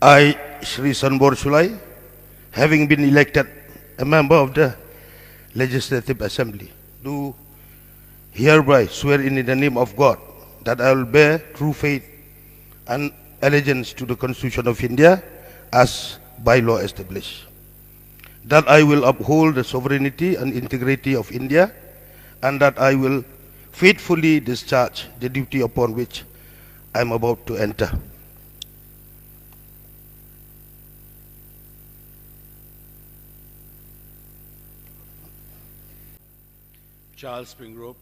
I, Shri having been elected a member of the Legislative Assembly, do hereby swear in the name of God that I will bear true faith and allegiance to the Constitution of India as by law established, that I will uphold the sovereignty and integrity of India, and that I will faithfully discharge the duty upon which I am about to enter. Charles Springrove,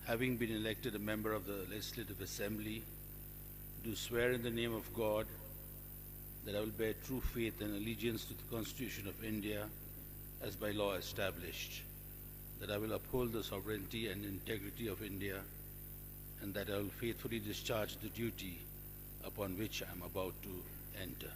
having been elected a member of the Legislative Assembly, do swear in the name of God that I will bear true faith and allegiance to the Constitution of India as by law established, that I will uphold the sovereignty and integrity of India, and that I will faithfully discharge the duty upon which I am about to enter.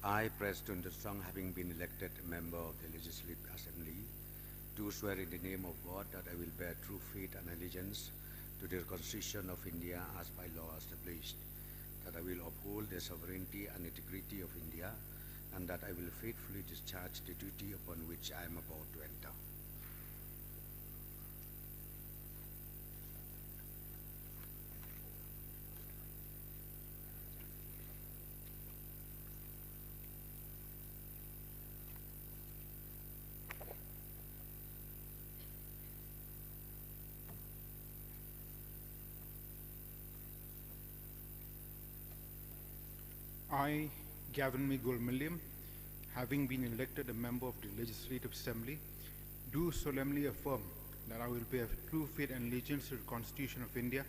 I, President Song, having been elected a member of the Legislative Assembly, do swear in the name of God that I will bear true faith and allegiance to the Constitution of India as by law established, that I will uphold the sovereignty and integrity of India, and that I will faithfully discharge the duty upon which I am about to enter. I, Gavin William, having been elected a member of the Legislative Assembly, do solemnly affirm that I will bear true faith and allegiance to the Constitution of India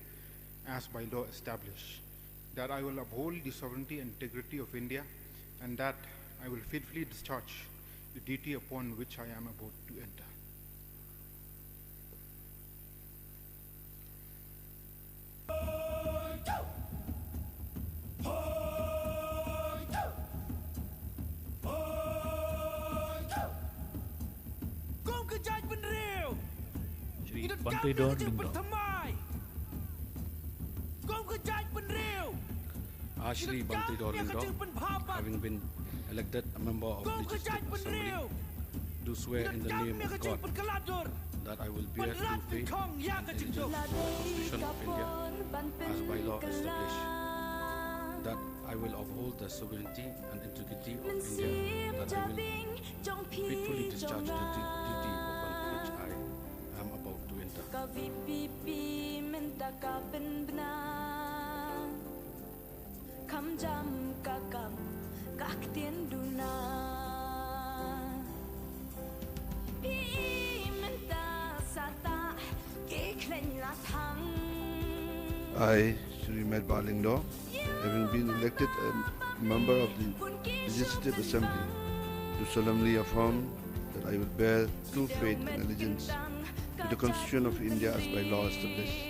as by law established, that I will uphold the sovereignty and integrity of India, and that I will faithfully discharge the duty upon which I am about to enter. Shri, Shri having been elected a member of the Legislative Assembly, do swear in the name of God that I will bear true faith and allegiance to the Constitution of India as by law established, that I will uphold the sovereignty and integrity of India, that I will faithfully discharge the duty upon which I am about to enter. Ka VPP minta ka benar, kam jam ka kam kak tien duna. Pi minta sata ke klen la thang. I, Shri, having been elected a member of the Legislative Assembly, do solemnly affirm that I will bear true faith and allegiance to the Constitution of India as by law established,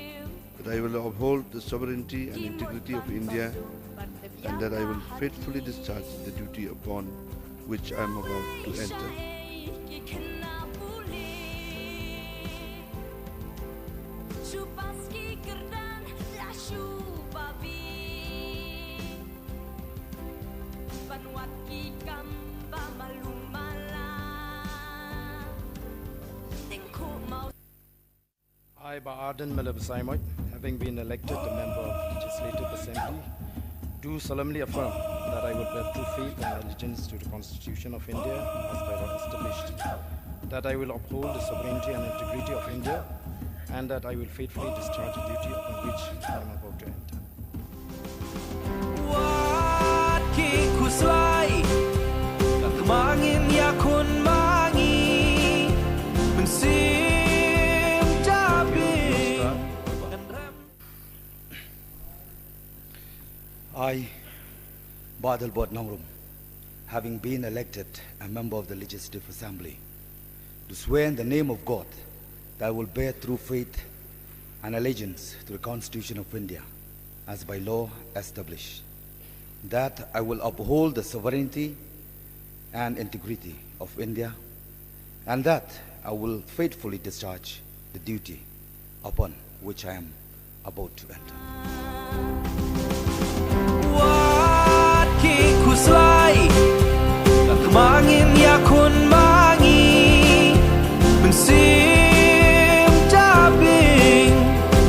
that I will uphold the sovereignty and integrity of India, and that I will faithfully discharge the duty upon which I am about to enter. I, Ba'ardan Malabasai, having been elected a member of the Legislative Assembly, do solemnly affirm that I will bear true faith and allegiance to the Constitution of India as by law established, that I will uphold the sovereignty and integrity of India, and that I will faithfully discharge the duty upon which I am about to enter. I, Badal Bot Namrum, having been elected a member of the Legislative Assembly, do swear in the name of God that I will bear true faith and allegiance to the Constitution of India as by law established, that I will uphold the sovereignty and integrity of India, and that I will faithfully discharge the duty upon which I am about to enter. Wat ki kuslai tak mangin ya kun mangi mensim jabing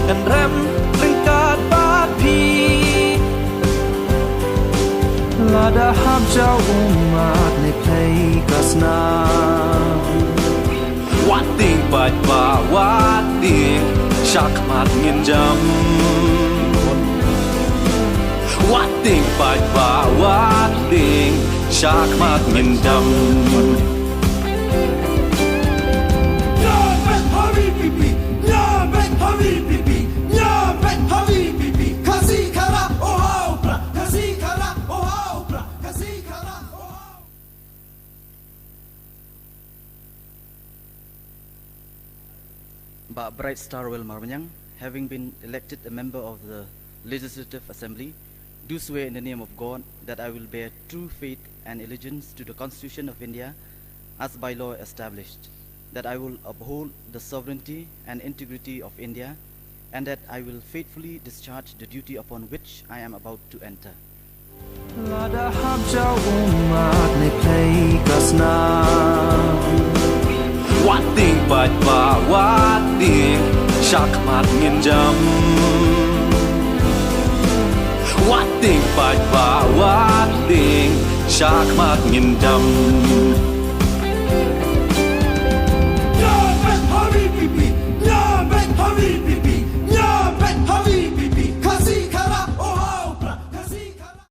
dan rem ringkat papi lada hab jau umat ne play kasna wat ting bat ba wat ting shak mat ngin jam wat ting bat ba wat ting shak mat ngin jam Bright Star Royal Marmanyang, having been elected a member of the Legislative Assembly, do swear in the name of God that I will bear true faith and allegiance to the Constitution of India as by law established, that I will uphold the sovereignty and integrity of India, and that I will faithfully discharge the duty upon which I am about to enter. Lada hab jau umat ne play kasna wat ting bat ba wat ting shak mat ngin jam wat ting bat ba wat ting shak mat ngin jam